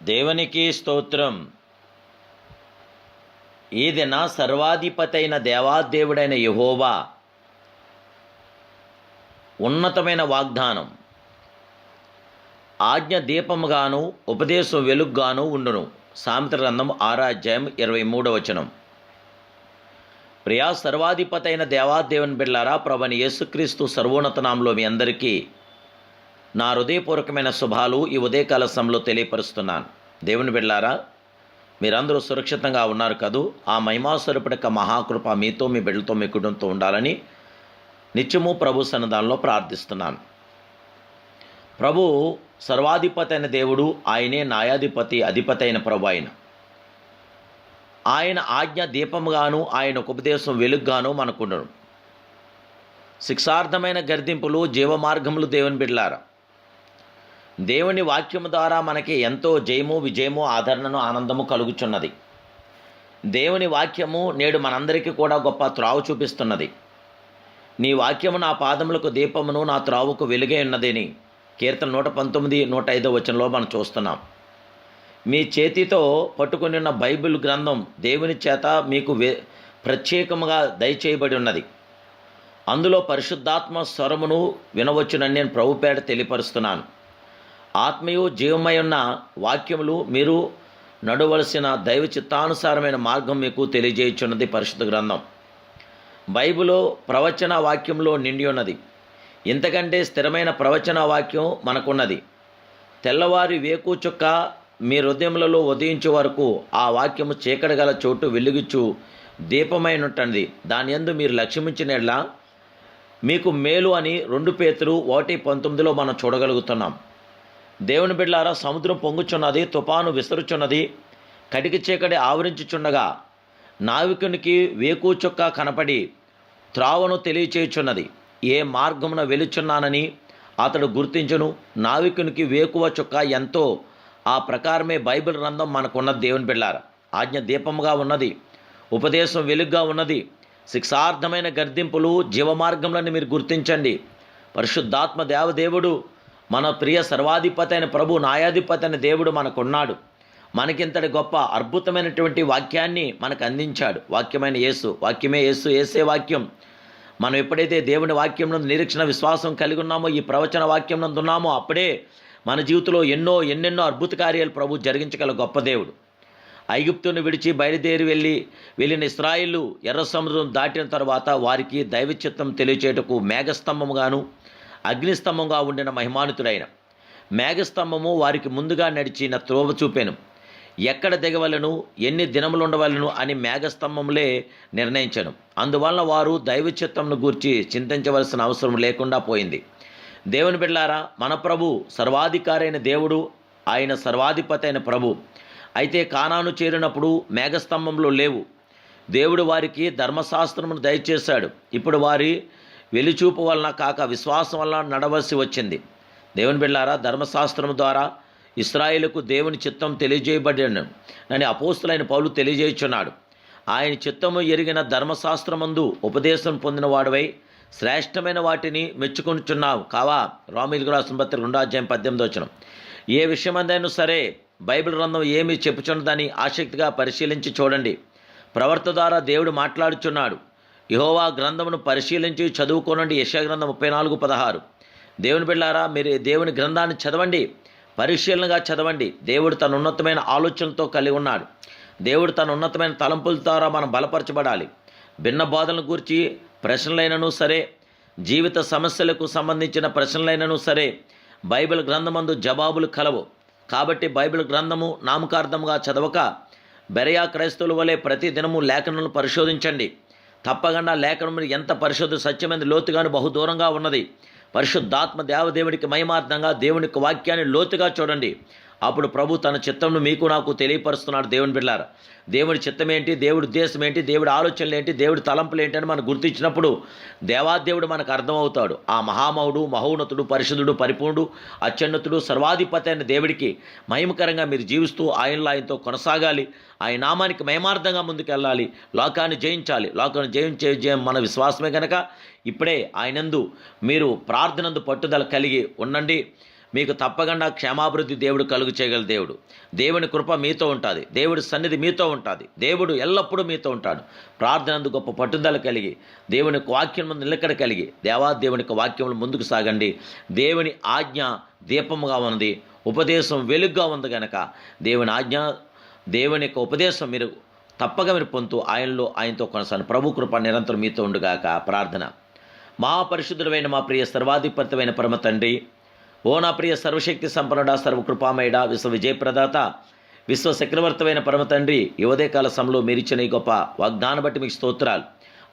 దేవునికి స్తోత్రం. ఈ దిన సర్వాధిపతైన దేవాదేవుడైన యెహోవా ఉన్నతమైన వాగ్దానం ఆజ్ఞ దీపముగాను ఉపదేశం వెలుగుగాను ఉండును. సామెతల గ్రంథం 6వ అధ్యాయం 23వ వచనం. ప్రియా సర్వాధిపతైన దేవాదేవుని బిడ్డలారా, ప్రభువైన యేసుక్రీస్తు సర్వోన్నత నామములో మీ అందరికీ నా హృదయపూర్వకమైన శుభాలు ఈ ఉదయకాల సమయంలో తెలియపరుస్తున్నాను. దేవుని బిడ్డలారా, మీరందరూ సురక్షితంగా ఉన్నారు కదూ. ఆ మహిమాస్వరూపుడి యొక్క మహాకృప మీతో, మీ బిడ్డలతో, మీ కుటుంబంతో ఉండాలని నిత్యము ప్రభు సన్నిధానంలో ప్రార్థిస్తున్నాను. ప్రభు సర్వాధిపతి అయిన దేవుడు, ఆయనే న్యాయాధిపతి, అధిపతి అయిన ప్రభు. ఆయన ఆజ్ఞ దీపముగాను ఆయన ఉపదేశం వెలుగుగాను మనకుండను. శిక్షార్థమైన గర్దింపులు జీవమార్గములు. దేవుని బిడ్డలారా, దేవుని వాక్యము ద్వారా మనకి ఎంతో జయము, విజయము, ఆదరణను, ఆనందము కలుగుచున్నది. దేవుని వాక్యము నేడు మనందరికీ కూడా గొప్ప త్రావు చూపిస్తున్నది. నీ వాక్యము నా పాదములకు దీపమును, నా త్రావుకు వెలుగే ఉన్నదని కీర్తన 119, 105 వచనంలో మనం చూస్తున్నాం. మీ చేతితో పట్టుకుని ఉన్న బైబిల్ గ్రంథం దేవుని చేత మీకు ప్రత్యేకముగా దయచేయబడి ఉన్నది. అందులో పరిశుద్ధాత్మ స్వరమును వినవచ్చునని నేను ప్రభుపేట తెలియపరుస్తున్నాను. ఆత్మీయ జీవమై ఉన్న వాక్యములు, మీరు నడవలసిన దైవ చిత్తానుసారమైన మార్గం మీకు తెలియజేయుచున్నది పరిశుద్ధ గ్రంథం. బైబిలు ప్రవచన వాక్యంలో నిండి ఉన్నది. ఇంతకంటే స్థిరమైన ప్రవచన వాక్యం మనకున్నది. తెల్లవారి వేకు చుక్క మీ హృదయములలో ఉదయించే వరకు ఆ వాక్యము చీకటి గల చోటు వెలుగుచు దీపమైనట్టుంది. దాని యందు మీరు లక్ష్యమించినట్లా మీకు మేలు అని 2 పేతురు 1:19 మనం చూడగలుగుతున్నాం. దేవుని బిడ్డలారా, సముద్రం పొంగుచున్నది, తుఫాను విసురుచున్నది, కటికి చీకటి ఆవరించుచుండగా నావికునికి వేకు చుక్క కనపడి త్రావను తెలియచేయుచున్నది. ఏ మార్గమున వెలుచున్నానని అతడు గుర్తించును. నావికునికి వేకువ చుక్క ఎంతో ఆ ప్రకారమే బైబిల్ గ్రంథం మనకున్నది. దేవుని బిడ్డలారా, ఆజ్ఞ దీపముగా ఉన్నది, ఉపదేశం వెలుగుగా ఉన్నది. శిక్షార్థమైన గర్దింపులు జీవమార్గంలోని మీరు గుర్తించండి. పరిశుద్ధాత్మ దేవదేవుడు, మన ప్రియ సర్వాధిపతి అయిన ప్రభు, న్యాయాధిపతి అయిన దేవుడు మనకున్నాడు. మనకింతటి గొప్ప అద్భుతమైనటువంటి వాక్యాన్ని మనకు అందించాడు. వాక్యమైన యేసు, వాక్యమే యేసు, యేసే వాక్యం. మనం ఎప్పుడైతే దేవుని వాక్యం నందు నిరీక్షణ విశ్వాసం కలిగి ఉన్నామో, ఈ ప్రవచన వాక్యం నందు ఉన్నామో, అప్పుడే మన జీవితంలో ఎన్నెన్నో అద్భుత కార్యాలు ప్రభు జరిగించగల గొప్ప దేవుడు. ఐగుప్తును విడిచి బయలుదేరి వెళ్ళిన ఇశ్రాయేలు ఎర్ర సముద్రం దాటిన తర్వాత వారికి దైవ చిత్తం తెలియచేయటకు మేఘస్తంభముగాను అగ్నిస్తంభంగా ఉండిన మహిమానుతుడైన మేఘస్తంభము వారికి ముందుగా నడిచిన త్రోవ చూపెను. ఎక్కడ దిగవలను, ఎన్ని దినములు ఉండవలను అని మేఘస్తంభములే నిర్ణయించను. అందువలన వారు దైవ చిత్తంను గూర్చి చింతించవలసిన అవసరం లేకుండా పోయింది. దేవుని బిడ్డలారా, మన ప్రభు సర్వాధికారి అయిన దేవుడు, ఆయన సర్వాధిపతి అయిన ప్రభు. అయితే కానాను చేరినప్పుడు మేఘస్తంభంలో లేవు. దేవుడు వారికి ధర్మశాస్త్రమును దయచేశాడు. ఇప్పుడు వారి వెలిచూపు వలన కాక విశ్వాసం వలన నడవలసి వచ్చింది. దేవుని బిడ్డలారా, ధర్మశాస్త్రం ద్వారా ఇశ్రాయేలుకు దేవుని చిత్తం తెలియజేయబడిన అని అపోస్తులైన పౌలు తెలియజేయుచున్నాడు. ఆయన చిత్తము ఎరిగిన ధర్మశాస్త్రమందు ఉపదేశం పొందిన వాడివై శ్రేష్టమైన వాటిని మెచ్చుకొనుచున్నావు కావా. రోమీయులకు రాసిన పత్రిక 2వ అధ్యాయం 18వ వచనం. ఏ విషయమందైనా సరే బైబిల్ గ్రంథం ఏమి చెప్పుచున్నదని ఆసక్తిగా పరిశీలించి చూడండి. ప్రవర్త ద్వారా దేవుడు మాట్లాడుచున్నాడు. యెహోవా గ్రంథమును పరిశీలించి చదువుకోనండి. యెషయా గ్రంథం 34:16. దేవుని బిడ్డలారా, మీరు దేవుని గ్రంథాన్ని చదవండి, పరిశీలనగా చదవండి. దేవుడు తన ఉన్నతమైన ఆలోచనలతో కలిగి ఉన్నాడు. దేవుడు తన ఉన్నతమైన తలంపుల ద్వారా మనం బలపరచబడాలి. భిన్న బోధనల గురించి ప్రశ్నలైనను సరే, జీవిత సమస్యలకు సంబంధించిన ప్రశ్నలైనను సరే, బైబిల్ గ్రంథమందు జవాబులు కలవు. కాబట్టి బైబిల్ గ్రంథము నామకార్థముగా చదవక బెరయా క్రైస్తవుల వలె ప్రతి దినము లేఖనలను పరిశోధించండి. తప్పకుండా లేఖనము ఎంత పరిశోధన సత్యమైన లోతుగాను బహుదూరంగా ఉన్నది. పరిశుద్ధాత్మ దేవదేవుడికి మహిమార్థంగా దేవుని వాక్యాన్ని లోతుగా చూడండి. అప్పుడు ప్రభు తన చిత్తంను మీకు నాకు తెలియపరుస్తున్నాడు. దేవుని బిడ్డలారా, దేవుడి చిత్తం ఏంటి, దేవుడి ఉద్దేశం ఏంటి, దేవుడి ఆలోచనలు ఏంటి, దేవుడి తలంపులు ఏంటి అని మనం గుర్తించినప్పుడు దేవాదేవుడు మనకు అర్థమవుతాడు. ఆ మహామహుడు, మహోన్నతుడు, పరిశుద్ధుడు, పరిపూర్ణుడు, అత్యున్నతుడు, సర్వాధిపతి అయిన దేవుడికి మహిమకరంగా మీరు జీవిస్తూ ఆయనతో కొనసాగాలి. ఆయన నామానికి మహిమార్థంగా ముందుకెళ్ళాలి. లోకాన్ని జయించాలి. లోకాన్ని జయించే జయం మన విశ్వాసమే కనుక ఇప్పుడే ఆయనందు మీరు ప్రార్థనందు పట్టుదల కలిగి ఉండండి. మీకు తప్పకుండా క్షేమాభివృద్ధి దేవుడు కలుగు చేయగల దేవుడు. దేవుని కృప మీతో ఉంటుంది, దేవుడి సన్నిధి మీతో ఉంటుంది, దేవుడు ఎల్లప్పుడూ మీతో ఉంటాడు. ప్రార్థనందు గొప్ప పట్టుదల కలిగి దేవుని వాక్యం ముందు నిలకడ కలిగి దేవుని వాక్యములు ముందుకు సాగండి. దేవుని ఆజ్ఞ దీపముగా ఉన్నది, ఉపదేశం వెలుగుగా ఉంది కనుక దేవుని ఆజ్ఞ దేవుని యొక్క ఉపదేశం మీరు తప్పగా మీరు పొందుతూ ఆయనతో కొనసాగండి. ప్రభు కృప నిరంతరం మీతో ఉండుగాక. ప్రార్థన. మహాపరిశుద్ధుడైన మా ప్రియ సర్వాధిపతమైన పరమ తండ్రి, ఓ నా ప్రియ సర్వశక్తి సంపన్నుడా, సర్వకృపామయుడా, విశ్వ విజయప్రదాత, విశ్వ చక్రవర్తమైన పరమ తండ్రి, ఈ ఉదయకాల సమయంలో మీరిచ్చిన ఈ గొప్ప వాగ్దానం బట్టి మీకు స్తోత్రాలు.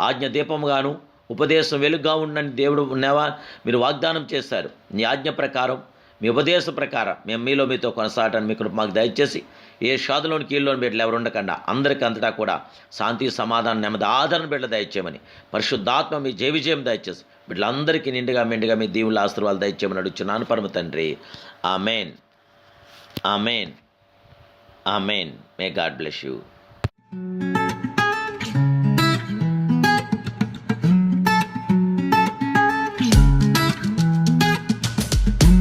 ఆజ్ఞ దీపముగాను ఉపదేశం వెలుగుగా ఉండని దేవుడు ఉన్నావా మీరు వాగ్దానం చేశారు. నీ ఆజ్ఞ ప్రకారం, మీ ఉపదేశం ప్రకారం మేము మీతో కొనసాగటాన్ని మీకు మాకు దయచేసి ఏ షాదులోని కీళ్ళలోని బిడ్డలు ఎవరు ఉండకుండా అందరికీ అంతటా కూడా శాంతి, సమాధానం, నెమ్మది, ఆదరణ బిడ్డలు దయచేయమని, పరిశుద్ధాత్మ మీ జయ విజయం దయచేసి బిడ్డలందరికీ నిండుగా మెండుగా మీ దీవుల ఆశీర్వాదాలు దయచేయమని అడుగుచున్నాను పరమ తండ్రి. Amen, amen, amen. May God bless you.